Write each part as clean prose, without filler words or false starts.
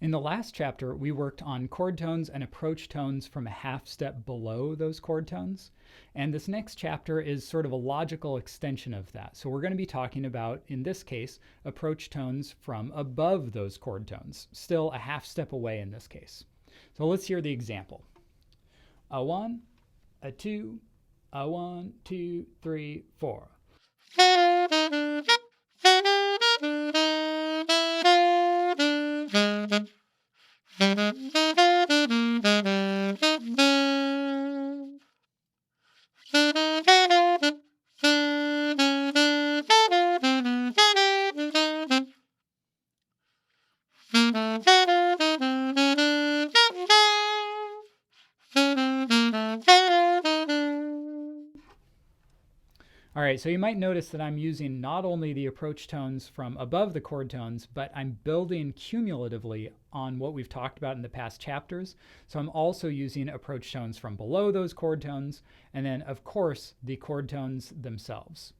In the last chapter, we worked on chord tones and approach tones from a half step below those chord tones. And this next chapter is sort of a logical extension of that. So we're going to be talking about, in this case, approach tones from above those chord tones, still a half step away in this case. So let's hear the example. A 1, a 2, a 1, 2, 3, 4. All right, so you might notice that I'm using not only the approach tones from above the chord tones, but I'm building cumulatively on what we've talked about in the past chapters. So I'm also using approach tones from below those chord tones, and then, of course, the chord tones themselves.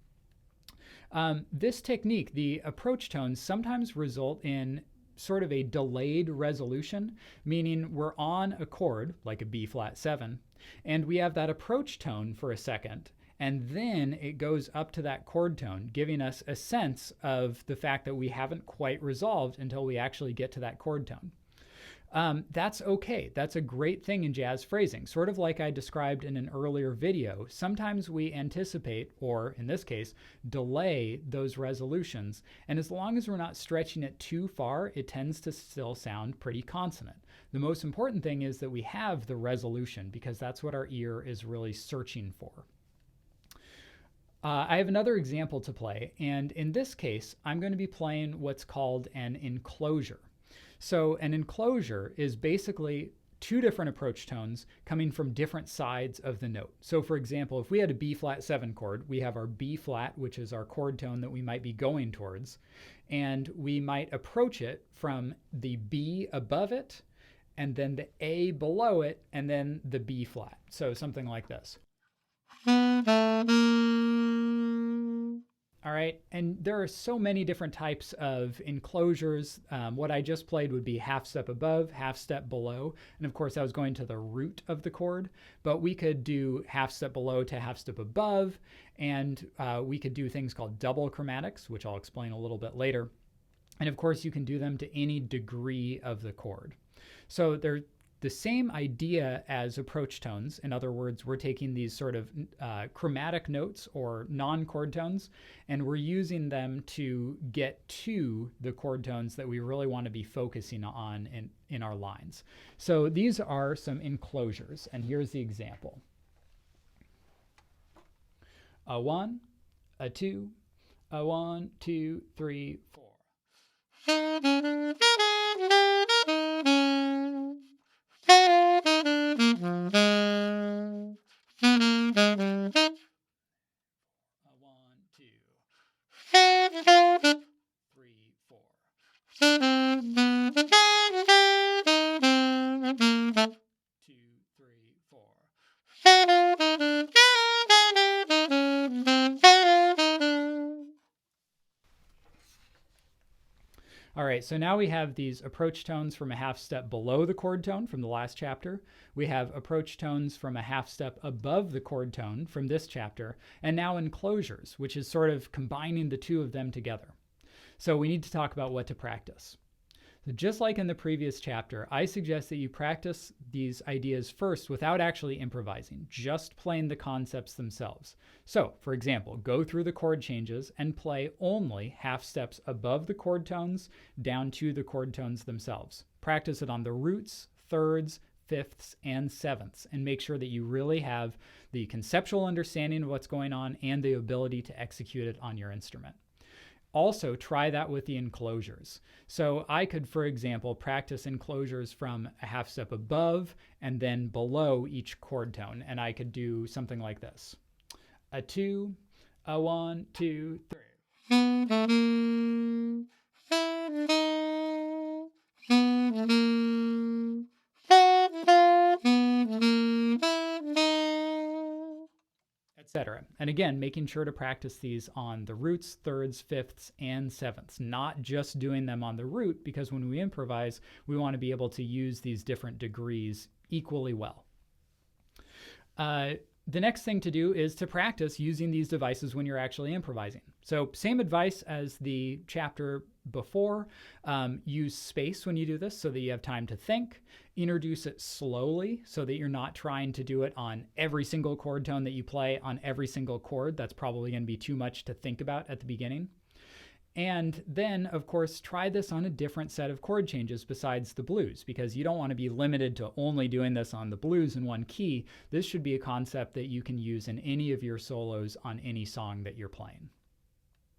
This technique, the approach tones, sometimes result in sort of a delayed resolution, meaning we're on a chord, like a B flat 7, and we have that approach tone for a second, and then it goes up to that chord tone, giving us a sense of the fact that we haven't quite resolved until we actually get to that chord tone. That's okay. That's a great thing in jazz phrasing. Sort of like I described in an earlier video, sometimes we anticipate, or in this case, delay those resolutions. And as long as we're not stretching it too far, it tends to still sound pretty consonant. The most important thing is that we have the resolution, because that's what our ear is really searching for. I have another example to play, and in this case, I'm going to be playing what's called an enclosure. So an enclosure is basically two different approach tones coming from different sides of the note. So for example, if we had a B flat 7 chord, we have our B flat, which is our chord tone that we might be going towards, and we might approach it from the B above it, and then the A below it, and then the B flat. So something like this. All right, and there are so many different types of enclosures. What I just played would be half step above, half step below, and of course I was going to the root of the chord, but we could do half step below to half step above, and we could do things called double chromatics, which I'll explain a little bit later. And of course you can do them to any degree of the chord. So they're the same idea as approach tones. In other words, we're taking these sort of chromatic notes or non-chord tones, and we're using them to get to the chord tones that we really want to be focusing on in our lines. So these are some enclosures, and here's the example. A 1, a 2, a 1, 2, 3, 4. All right, so now we have these approach tones from a half step below the chord tone from the last chapter. We have approach tones from a half step above the chord tone from this chapter, and now enclosures, which is sort of combining the two of them together. So we need to talk about what to practice. So just like in the previous chapter, I suggest that you practice these ideas first without actually improvising, just playing the concepts themselves. So, for example, go through the chord changes and play only half steps above the chord tones down to the chord tones themselves. Practice it on the roots, thirds, fifths, and sevenths, and make sure that you really have the conceptual understanding of what's going on and the ability to execute it on your instrument. Also, try that with the enclosures. So I could, for example, practice enclosures from a half step above and then below each chord tone. And I could do something like this. A 2, a 1, 2, 3. etc. And again, making sure to practice these on the roots, thirds, fifths, and sevenths, not just doing them on the root, because when we improvise, we want to be able to use these different degrees equally well. The next thing to do is to practice using these devices when you're actually improvising. So same advice as the chapter before. Use space when you do this so that you have time to think. Introduce it slowly so that you're not trying to do it on every single chord tone that you play on every single chord. That's probably going to be too much to think about at the beginning. And then, of course, try this on a different set of chord changes besides the blues, because you don't want to be limited to only doing this on the blues in one key. This should be a concept that you can use in any of your solos on any song that you're playing.